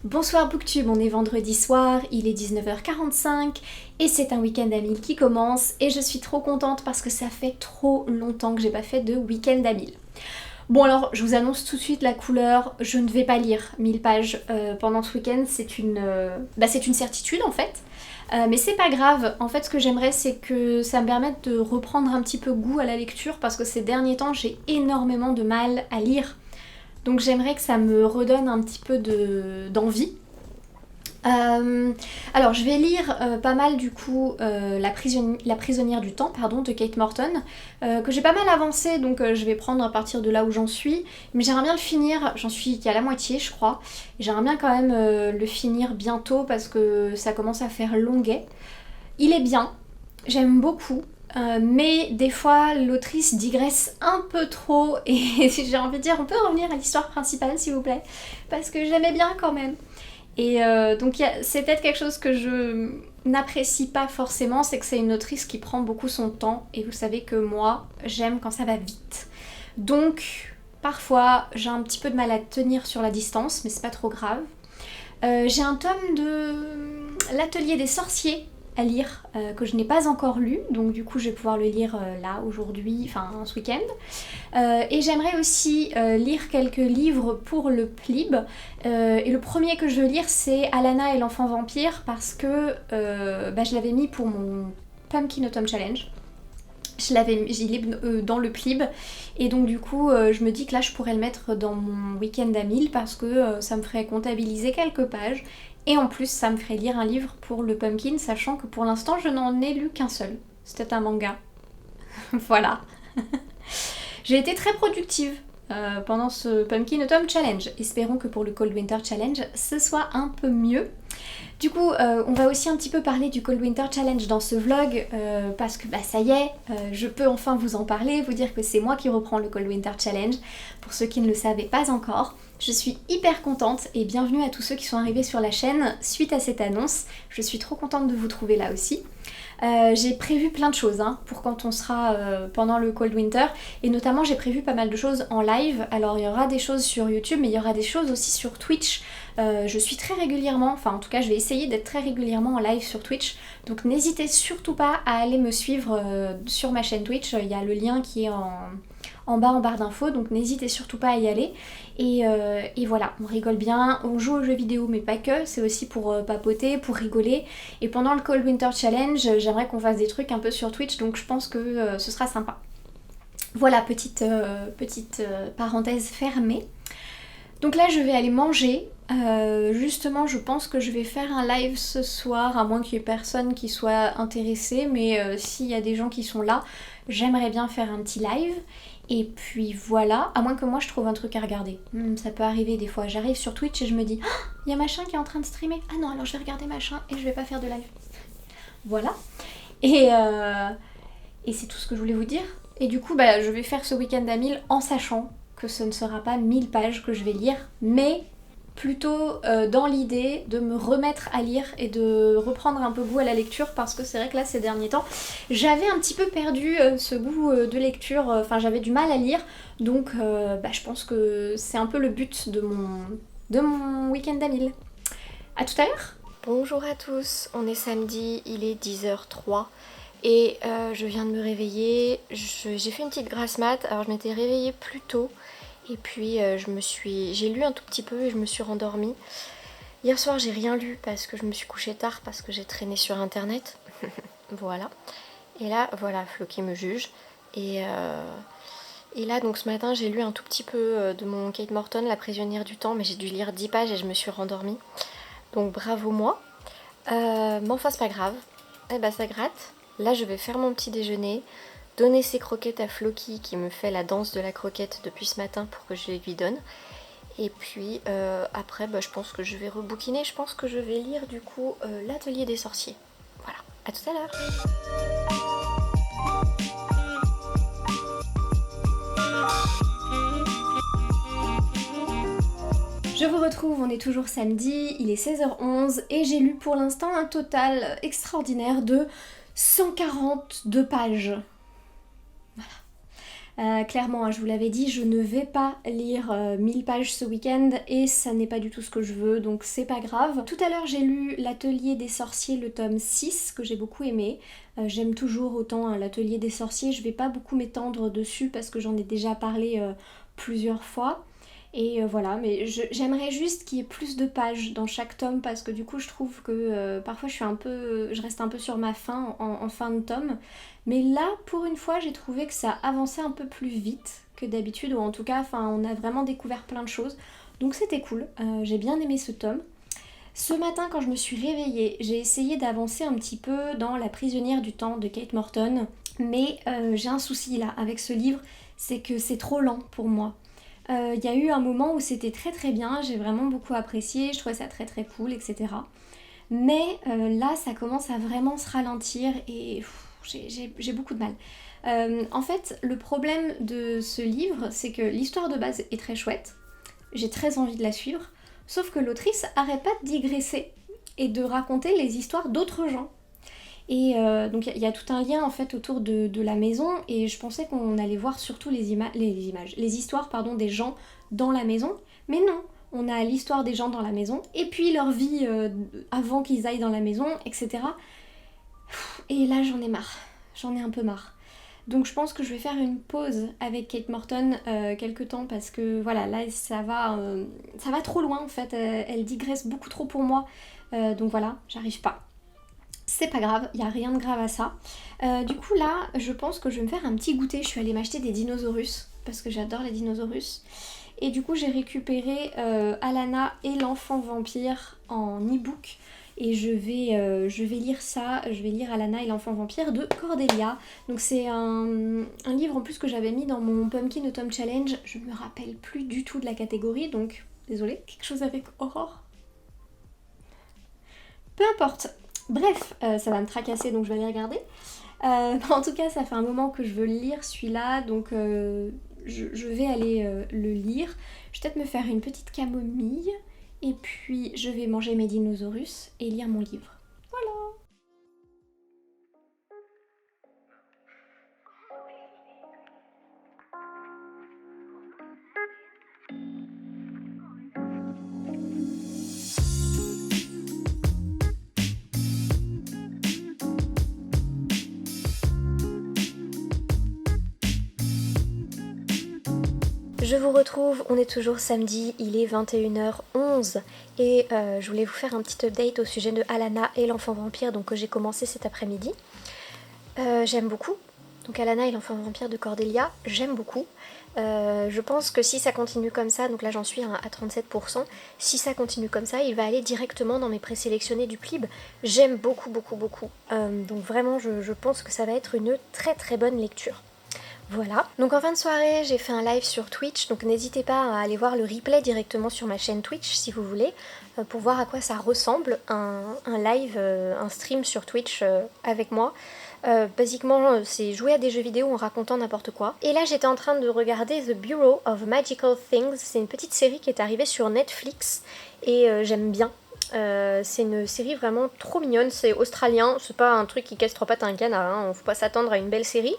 Bonsoir Booktube, on est vendredi soir, il est 19h45 et c'est un week-end à 1000 qui commence et je suis trop contente parce que ça fait trop longtemps que j'ai pas fait de week-end à 1000. Bon alors, je vous annonce tout de suite la couleur, je ne vais pas lire 1000 pages pendant ce week-end, c'est une certitude en fait. Mais c'est pas grave, en fait ce que j'aimerais c'est que ça me permette de reprendre un petit peu goût à la lecture parce que ces derniers temps j'ai énormément de mal à lire. Donc j'aimerais que ça me redonne un petit peu d'envie. Alors je vais lire pas mal du coup la prisonnière du temps de Kate Morton que j'ai pas mal avancé donc je vais prendre à partir de là où j'en suis, mais j'aimerais bien le finir, j'en suis qu'à la moitié je crois, et j'aimerais bien quand même le finir bientôt parce que ça commence à faire longuet. Il est bien, j'aime beaucoup. Mais des fois l'autrice digresse un peu trop et j'ai envie de dire on peut revenir à l'histoire principale s'il vous plaît parce que j'aimais bien quand même. Et donc c'est peut-être quelque chose que je n'apprécie pas forcément, c'est que c'est une autrice qui prend beaucoup son temps et vous savez que moi j'aime quand ça va vite. Donc parfois j'ai un petit peu de mal à tenir sur la distance mais c'est pas trop grave. J'ai un tome de l'Atelier des sorciers à lire que je n'ai pas encore lu, donc du coup je vais pouvoir le lire là aujourd'hui, enfin ce week-end. Et j'aimerais aussi lire quelques livres pour le PLIB. Et le premier que je veux lire c'est Alana et l'enfant vampire parce que je l'avais mis pour mon Pumpkin Autumn Challenge. Il est dans le PLIB et donc du coup je me dis que là je pourrais le mettre dans mon week-end à 1000 parce que ça me ferait comptabiliser quelques pages et en plus ça me ferait lire un livre pour le Pumpkin sachant que pour l'instant je n'en ai lu qu'un seul. C'était un manga. Voilà. J'ai été très productive pendant ce Pumpkin Autumn Challenge. Espérons que pour le Cold Winter Challenge ce soit un peu mieux. Du coup, on va aussi un petit peu parler du Cold Winter Challenge dans ce vlog parce que ça y est, je peux enfin vous en parler, vous dire que c'est moi qui reprends le Cold Winter Challenge. Pour ceux qui ne le savaient pas encore, je suis hyper contente et bienvenue à tous ceux qui sont arrivés sur la chaîne suite à cette annonce. Je suis trop contente de vous trouver là aussi. J'ai prévu plein de choses pour quand on sera pendant le Cold Winter et notamment j'ai prévu pas mal de choses en live. Alors il y aura des choses sur YouTube mais il y aura des choses aussi sur Twitch. Je suis très régulièrement, enfin en tout cas je vais essayer d'être très régulièrement en live sur Twitch, donc n'hésitez surtout pas à aller me suivre sur ma chaîne Twitch, il y a le lien qui est en bas en barre d'infos, donc n'hésitez surtout pas à y aller. Et voilà, on rigole bien, on joue aux jeux vidéo mais pas que, c'est aussi pour papoter, pour rigoler. Et pendant le Cold Winter Challenge, j'aimerais qu'on fasse des trucs un peu sur Twitch, donc je pense que ce sera sympa. Voilà, petite parenthèse fermée. Donc là je vais aller manger. Justement je pense que je vais faire un live ce soir, à moins qu'il y ait personne qui soit intéressé, mais s'il y a des gens qui sont là, j'aimerais bien faire un petit live. Et puis voilà, à moins que moi je trouve un truc à regarder. Ça peut arriver des fois, j'arrive sur Twitch et je me dis il y a machin qui est en train de streamer. Ah non, alors je vais regarder machin et je vais pas faire de live. Voilà. Et c'est tout ce que je voulais vous dire. Et du coup je vais faire ce week-end à 1000 en sachant que ce ne sera pas 1000 pages que je vais lire, mais plutôt dans l'idée de me remettre à lire et de reprendre un peu goût à la lecture parce que c'est vrai que là ces derniers temps j'avais un petit peu perdu ce goût de lecture, enfin j'avais du mal à lire donc je pense que c'est un peu le but de mon week-end à 1000. A tout à l'heure. Bonjour à tous, on est samedi, il est 10h03 et je viens de me réveiller, j'ai fait une petite grasse mat, alors je m'étais réveillée plus tôt. Et puis j'ai lu un tout petit peu et je me suis rendormie. Hier soir j'ai rien lu parce que je me suis couchée tard parce que j'ai traîné sur internet. Voilà. Et là voilà, Flo qui me juge. Et là donc ce matin j'ai lu un tout petit peu de mon Kate Morton, La prisonnière du temps, mais j'ai dû lire 10 pages et je me suis rendormie. Donc bravo moi. Mais enfin c'est pas grave. Eh ben ça gratte. Là je vais faire mon petit déjeuner. Donner ses croquettes à Floki qui me fait la danse de la croquette depuis ce matin pour que je les lui donne. Et puis après je pense que je vais rebouquiner, je pense que je vais lire du coup l'Atelier des sorciers. Voilà, à tout à l'heure. Je vous retrouve, on est toujours samedi, il est 16h11 et j'ai lu pour l'instant un total extraordinaire de 142 pages. Clairement, hein, je vous l'avais dit, je ne vais pas lire 1000 pages ce week-end et ça n'est pas du tout ce que je veux, donc c'est pas grave. Tout à l'heure j'ai lu L'Atelier des Sorciers, le tome 6, que j'ai beaucoup aimé. J'aime toujours autant hein, L'Atelier des Sorciers, je vais pas beaucoup m'étendre dessus parce que j'en ai déjà parlé plusieurs fois. Et voilà, mais j'aimerais juste qu'il y ait plus de pages dans chaque tome parce que du coup je trouve que parfois je reste un peu sur ma faim en fin de tome. Mais là, pour une fois, j'ai trouvé que ça avançait un peu plus vite que d'habitude, ou en tout cas, on a vraiment découvert plein de choses. Donc c'était cool, j'ai bien aimé ce tome. Ce matin, quand je me suis réveillée, j'ai essayé d'avancer un petit peu dans La prisonnière du temps de Kate Morton. Mais j'ai un souci là avec ce livre, c'est que c'est trop lent pour moi. Il y a eu un moment où c'était très très bien, j'ai vraiment beaucoup apprécié, je trouvais ça très très cool, etc. Mais là, ça commence à vraiment se ralentir et j'ai beaucoup de mal. En fait, le problème de ce livre, c'est que l'histoire de base est très chouette, j'ai très envie de la suivre, sauf que l'autrice arrête pas de digresser et de raconter les histoires d'autres gens. Et donc il y a tout un lien en fait autour de la maison et je pensais qu'on allait voir surtout les histoires pardon, des gens dans la maison, mais non, on a l'histoire des gens dans la maison et puis leur vie avant qu'ils aillent dans la maison, etc. Et là j'en ai marre, j'en ai un peu marre. Donc je pense que je vais faire une pause avec Kate Morton quelque temps parce que voilà, là ça va trop loin en fait, elle digresse beaucoup trop pour moi, donc voilà, j'arrive pas. C'est pas grave, il n'y a rien de grave à ça. Du coup là, je pense que je vais me faire un petit goûter. Je suis allée m'acheter des dinosaures parce que j'adore les dinosaures. Et du coup j'ai récupéré Alana et l'enfant vampire en e-book. Et je vais lire ça, je vais lire Alana et l'enfant vampire de Cordelia. Donc c'est un livre en plus que j'avais mis dans mon Pumpkin Autumn Challenge. Je ne me rappelle plus du tout de la catégorie, donc désolée. Quelque chose avec Aurore. Peu importe. Bref, ça va me tracasser donc je vais aller regarder. En tout cas, ça fait un moment que je veux lire celui-là, donc je vais aller le lire. Je vais peut-être me faire une petite camomille et puis je vais manger mes dinosaures et lire mon livre. Voilà. Je vous retrouve, on est toujours samedi, il est 21h11 et je voulais vous faire un petit update au sujet de Alana et l'enfant vampire donc, que j'ai commencé cet après-midi. J'aime beaucoup, donc Alana et l'enfant vampire de Cordelia, j'aime beaucoup. Je pense que si ça continue comme ça, donc là j'en suis à 37%, si ça continue comme ça, il va aller directement dans mes présélectionnés du Plib. J'aime beaucoup, beaucoup, beaucoup. Donc vraiment, je pense que ça va être une très très bonne lecture. Voilà, donc en fin de soirée j'ai fait un live sur Twitch, donc n'hésitez pas à aller voir le replay directement sur ma chaîne Twitch si vous voulez, pour voir à quoi ça ressemble un live, un stream sur Twitch avec moi. Basiquement c'est jouer à des jeux vidéo en racontant n'importe quoi. Et là j'étais en train de regarder The Bureau of Magical Things, c'est une petite série qui est arrivée sur Netflix et j'aime bien. C'est une série vraiment trop mignonne, c'est australien, c'est pas un truc qui casse trois pattes à un canard, hein. Faut pas s'attendre à une belle série.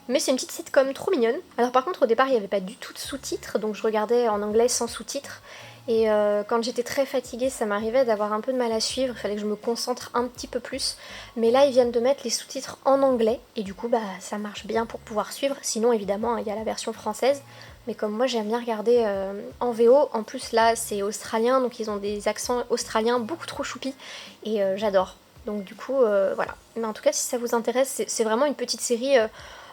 Mais c'est une petite sitcom trop mignonne. Alors par contre au départ il n'y avait pas du tout de sous-titres, donc je regardais en anglais sans sous-titres. Et quand j'étais très fatiguée, ça m'arrivait d'avoir un peu de mal à suivre, il fallait que je me concentre un petit peu plus. Mais là ils viennent de mettre les sous-titres en anglais, et du coup bah ça marche bien pour pouvoir suivre. Sinon évidemment il y a la version française, mais comme moi j'aime bien regarder en VO, en plus là c'est australien, donc ils ont des accents australiens beaucoup trop choupis, et j'adore. Donc du coup voilà. Mais en tout cas si ça vous intéresse, c'est vraiment une petite série...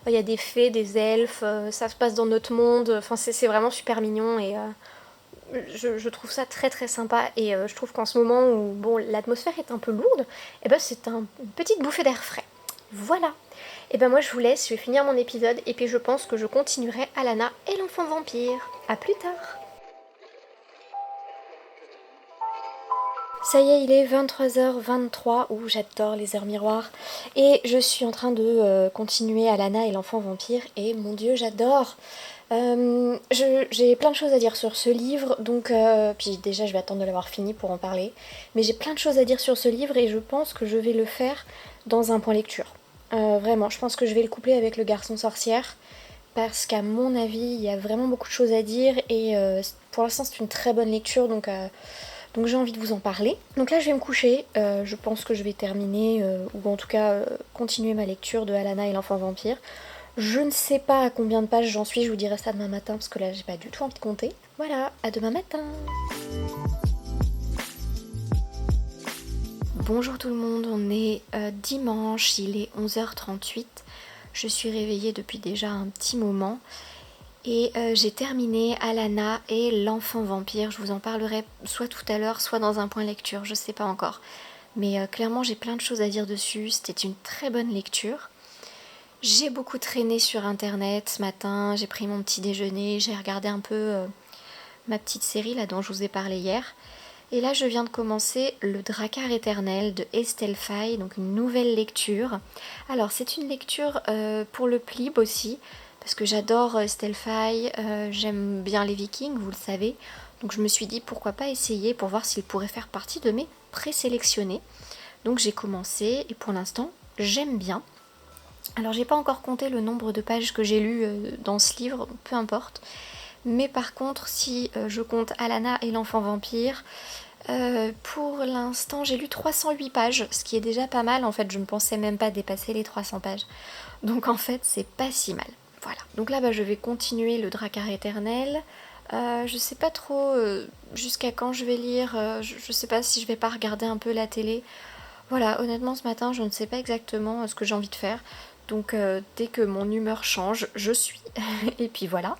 il y a des fées, des elfes, ça se passe dans notre monde, enfin c'est vraiment super mignon et je trouve ça très très sympa et je trouve qu'en ce moment où bon, l'atmosphère est un peu lourde, et ben c'est une petite bouffée d'air frais. Voilà. Et ben moi je vous laisse, je vais finir mon épisode et puis je pense que je continuerai Alana et l'enfant vampire. A plus tard. Ça y est, il est 23h23, où j'adore les heures miroirs, et je suis en train de continuer Alana et l'enfant vampire, et mon dieu, j'adore. J'ai plein de choses à dire sur ce livre, donc puis déjà je vais attendre de l'avoir fini pour en parler, mais j'ai plein de choses à dire sur ce livre et je pense que je vais le faire dans un point lecture. Vraiment, je pense que je vais le coupler avec Le Garçon sorcière, parce qu'à mon avis, il y a vraiment beaucoup de choses à dire et pour l'instant c'est une très bonne lecture donc j'ai envie de vous en parler. Donc là je vais me coucher, je pense que je vais terminer ou en tout cas continuer ma lecture de Alana et l'enfant vampire. Je ne sais pas à combien de pages j'en suis, je vous dirai ça demain matin parce que là j'ai pas du tout envie de compter. Voilà, à demain matin. Bonjour tout le monde, on est dimanche, il est 11h38. Je suis réveillée depuis déjà un petit moment et j'ai terminé Alana et l'enfant vampire. Je vous en parlerai soit tout à l'heure, soit dans un point lecture, je sais pas encore. Mais clairement j'ai plein de choses à dire dessus, c'était une très bonne lecture. J'ai beaucoup traîné sur internet ce matin, j'ai pris mon petit déjeuner, j'ai regardé un peu ma petite série là dont je vous ai parlé hier. Et là je viens de commencer Le Drakkar éternel de Estelle Faye, donc une nouvelle lecture. Alors c'est une lecture pour le Plib aussi, parce que j'adore Estelle Faye, j'aime bien les Vikings, vous le savez. Donc je me suis dit pourquoi pas essayer pour voir s'il pourrait faire partie de mes présélectionnés. Donc j'ai commencé et pour l'instant j'aime bien. Alors j'ai pas encore compté le nombre de pages que j'ai lues dans ce livre, peu importe. Mais par contre si je compte Alana et l'enfant vampire, pour l'instant j'ai lu 308 pages, ce qui est déjà pas mal. En fait je ne pensais même pas dépasser les 300 pages. Donc en fait c'est pas si mal. Voilà. Donc là je vais continuer le Drakkar éternel. Je sais pas trop jusqu'à quand je vais lire, je sais pas si je vais pas regarder un peu la télé. Voilà, honnêtement ce matin je ne sais pas exactement ce que j'ai envie de faire. Donc dès que mon humeur change, je suis. Et puis voilà.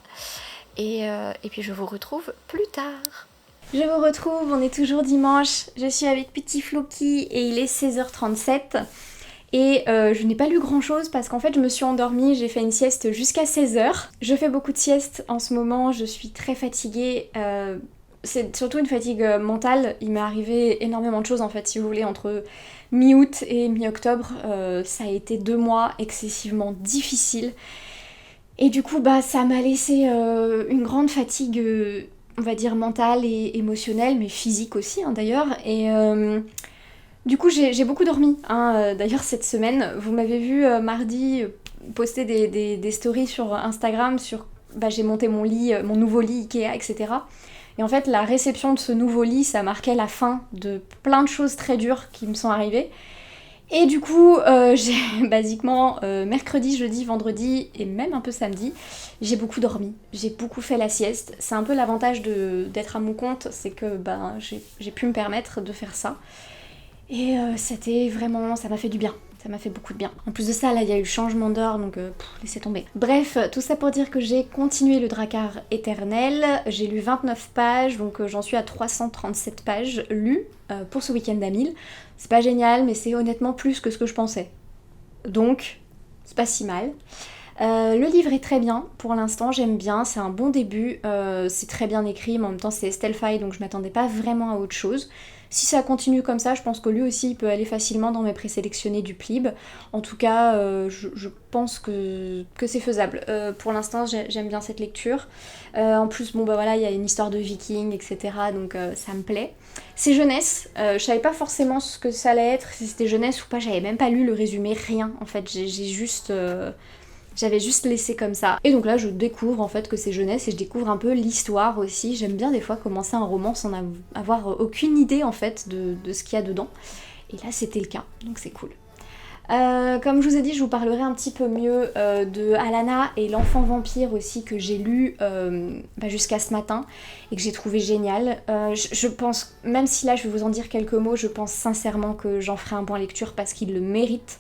Et puis je vous retrouve plus tard. Je vous retrouve, on est toujours dimanche. Je suis avec petit Floki et il est 16h37. Et je n'ai pas lu grand chose parce qu'en fait je me suis endormie, j'ai fait une sieste jusqu'à 16h. Je fais beaucoup de siestes en ce moment, je suis très fatiguée. C'est surtout une fatigue mentale. Il m'est arrivé énormément de choses en fait, si vous voulez, entre mi-août et mi-octobre. Ça a été 2 mois excessivement difficiles. Et du coup, ça m'a laissé une grande fatigue, on va dire mentale et émotionnelle, mais physique aussi hein, d'ailleurs. Et du coup, j'ai beaucoup dormi. Hein. D'ailleurs, cette semaine, vous m'avez vu mardi poster des stories sur Instagram sur j'ai monté mon lit, mon nouveau lit Ikea, etc. Et en fait, la réception de ce nouveau lit, ça marquait la fin de plein de choses très dures qui me sont arrivées. Et du coup, j'ai basiquement mercredi, jeudi, vendredi et même un peu samedi, j'ai beaucoup dormi. J'ai beaucoup fait la sieste. C'est un peu l'avantage d'être à mon compte, c'est que j'ai pu me permettre de faire ça. Et c'était vraiment, ça m'a fait du bien. Ça m'a fait beaucoup de bien. En plus de ça, là, il y a eu changement d'heure, donc laissez tomber. Bref, tout ça pour dire que j'ai continué le Drakkar éternel. J'ai lu 29 pages, donc j'en suis à 337 pages lues pour ce week-end d'Amil. C'est pas génial, mais c'est honnêtement plus que ce que je pensais. Donc, c'est pas si mal. Le livre est très bien, pour l'instant j'aime bien, c'est un bon début, c'est très bien écrit, mais en même temps c'est Estelle Faye, donc je m'attendais pas vraiment à autre chose. Si ça continue comme ça, je pense que lui aussi il peut aller facilement dans mes présélectionnés du Plib. En tout cas, je pense que c'est faisable. Pour l'instant j'aime bien cette lecture. En plus, voilà, il y a une histoire de vikings, etc. Donc ça me plaît. C'est jeunesse, je savais pas forcément ce que ça allait être, si c'était jeunesse ou pas, j'avais même pas lu le résumé, rien en fait, j'avais juste laissé comme ça. Et donc là, je découvre en fait que c'est jeunesse et je découvre un peu l'histoire aussi. J'aime bien des fois commencer un roman sans avoir aucune idée en fait de ce qu'il y a dedans. Et là, c'était le cas, donc c'est cool. Comme je vous ai dit, je vous parlerai un petit peu mieux de Alana et l'enfant vampire aussi que j'ai lu jusqu'à ce matin et que j'ai trouvé génial. Je pense, même si là je vais vous en dire quelques mots, je pense sincèrement que j'en ferai un point lecture parce qu'il le mérite.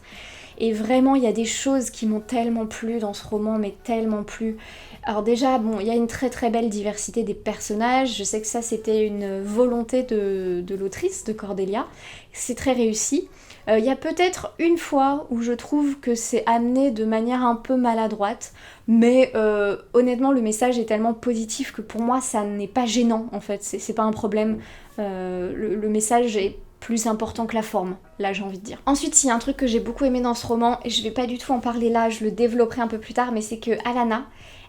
Et vraiment, il y a des choses qui m'ont tellement plu dans ce roman, mais tellement plu. Alors déjà, il y a une très très belle diversité des personnages. Je sais que ça, c'était une volonté de l'autrice, de Cordelia. C'est très réussi. Il y a peut-être une fois où je trouve que c'est amené de manière un peu maladroite, mais honnêtement, le message est tellement positif que pour moi, ça n'est pas gênant, en fait. C'est pas un problème. Le message est plus important que la forme, là j'ai envie de dire. Ensuite, il y a un truc que j'ai beaucoup aimé dans ce roman, et je vais pas du tout en parler là, je le développerai un peu plus tard, mais c'est que Alana,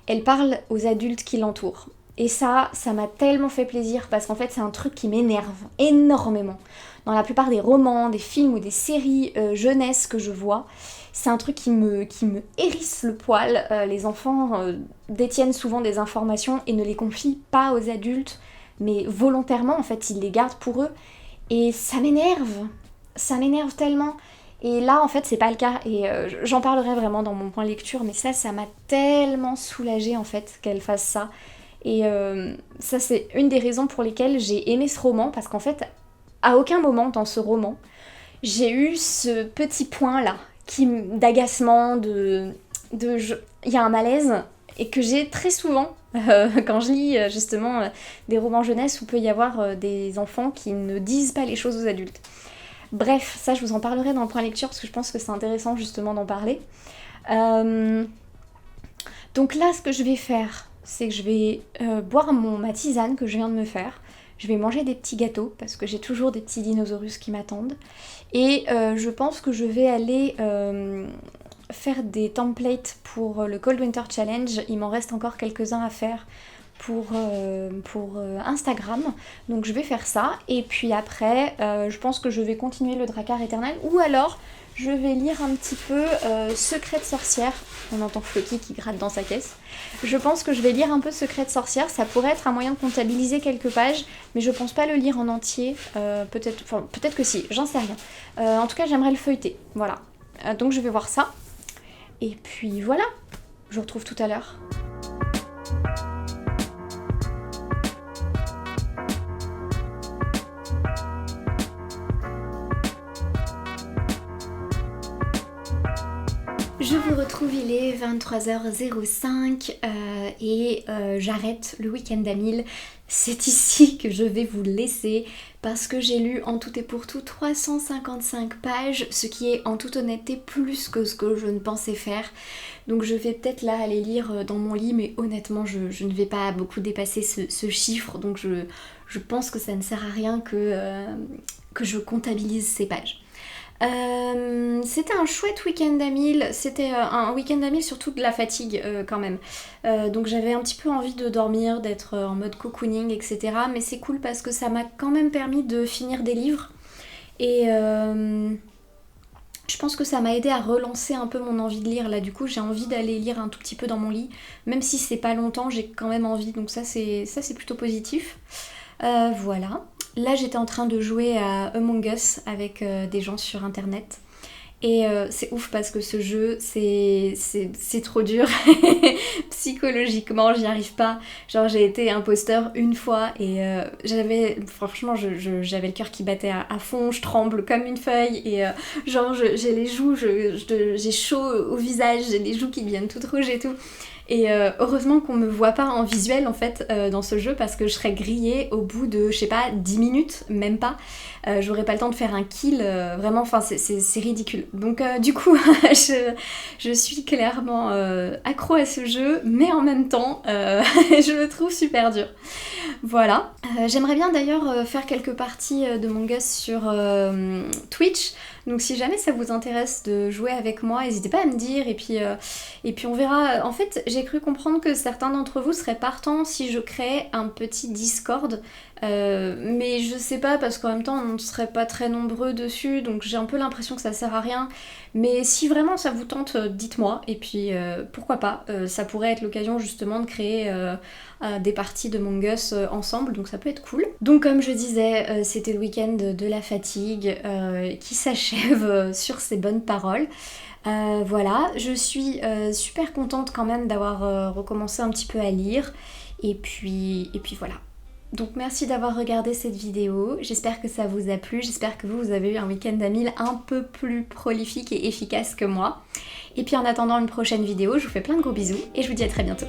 elle parle aux adultes qui l'entourent. Et ça m'a tellement fait plaisir, parce qu'en fait c'est un truc qui m'énerve énormément. dans la plupart des romans, des films ou des séries jeunesse que je vois. C'est un truc qui me hérisse le poil. Les enfants détiennent souvent des informations et ne les confient pas aux adultes, mais volontairement en fait, ils les gardent pour eux. Et ça m'énerve tellement. Et là en fait c'est pas le cas et j'en parlerai vraiment dans mon point lecture, mais ça m'a tellement soulagée en fait qu'elle fasse ça. Et ça c'est une des raisons pour lesquelles j'ai aimé ce roman, parce qu'en fait à aucun moment dans ce roman j'ai eu ce petit point là d'agacement, il y a un malaise, et que j'ai très souvent quand je lis justement des romans jeunesse où peut y avoir des enfants qui ne disent pas les choses aux adultes. Bref, ça je vous en parlerai dans le point lecture parce que je pense que c'est intéressant justement d'en parler. Donc là ce que je vais faire, c'est que je vais boire ma tisane que je viens de me faire. Je vais manger des petits gâteaux parce que j'ai toujours des petits dinosaures qui m'attendent. Et je pense que je vais aller faire des templates pour le Cold Winter Challenge. Il m'en reste encore quelques-uns à faire pour Instagram. Donc je vais faire ça. Et puis après, je pense que je vais continuer le Drakkar éternel. Ou alors, je vais lire un petit peu Secret de sorcière. On entend Floki qui gratte dans sa caisse. Je pense que je vais lire un peu Secret de sorcière. Ça pourrait être un moyen de comptabiliser quelques pages, mais je pense pas le lire en entier. Peut-être que si, j'en sais rien. En tout cas, j'aimerais le feuilleter. Voilà. Donc je vais voir ça. Et puis voilà. Je vous retrouve tout à l'heure. Je vous retrouve, il est 23h05 et j'arrête le week-end à 1000. C'est ici que je vais vous laisser parce que j'ai lu en tout et pour tout 355 pages, ce qui est en toute honnêteté plus que ce que je ne pensais faire. Donc je vais peut-être là aller lire dans mon lit, mais honnêtement je ne vais pas beaucoup dépasser ce chiffre, donc je pense que ça ne sert à rien que je comptabilise ces pages. C'était un chouette week-end à 1000, c'était un week-end à 1000 surtout de la fatigue quand même. Donc j'avais un petit peu envie de dormir, d'être en mode cocooning, etc. Mais c'est cool parce que ça m'a quand même permis de finir des livres. Et je pense que ça m'a aidé à relancer un peu mon envie de lire. Là du coup j'ai envie d'aller lire un tout petit peu dans mon lit. Même si c'est pas longtemps, j'ai quand même envie. Donc ça c'est plutôt positif. Voilà. Là j'étais en train de jouer à Among Us avec des gens sur internet. Et c'est ouf parce que ce jeu c'est trop dur. Psychologiquement j'y arrive pas. Genre j'ai été imposteur une fois et franchement j'avais le cœur qui battait à fond, je tremble comme une feuille et genre j'ai les joues, j'ai chaud au visage, j'ai les joues qui deviennent toutes rouges et tout. Et heureusement qu'on me voit pas en visuel en fait dans ce jeu parce que je serais grillée au bout de je sais pas 10 minutes, même pas. J'aurais pas le temps de faire un kill, vraiment, enfin c'est ridicule. Donc du coup je suis clairement accro à ce jeu, mais en même temps je le trouve super dur. Voilà. J'aimerais bien d'ailleurs faire quelques parties de Among Us sur Twitch. Donc si jamais ça vous intéresse de jouer avec moi, n'hésitez pas à me dire et puis on verra. En fait, j'ai cru comprendre que certains d'entre vous seraient partants si je créais un petit Discord. Mais je sais pas parce qu'en même temps on ne serait pas très nombreux dessus, donc j'ai un peu l'impression que ça sert à rien. Mais si vraiment ça vous tente, dites-moi et puis pourquoi pas. Ça pourrait être l'occasion justement de créer des parties de Among Us ensemble, donc ça peut être cool. Donc comme je disais, c'était le week-end de la fatigue qui s'achève sur ces bonnes paroles. Voilà, je suis super contente quand même d'avoir recommencé un petit peu à lire et puis voilà. Donc merci d'avoir regardé cette vidéo, j'espère que ça vous a plu, j'espère que vous avez eu un week-end à 1000 un peu plus prolifique et efficace que moi. Et puis en attendant une prochaine vidéo, je vous fais plein de gros bisous et je vous dis à très bientôt.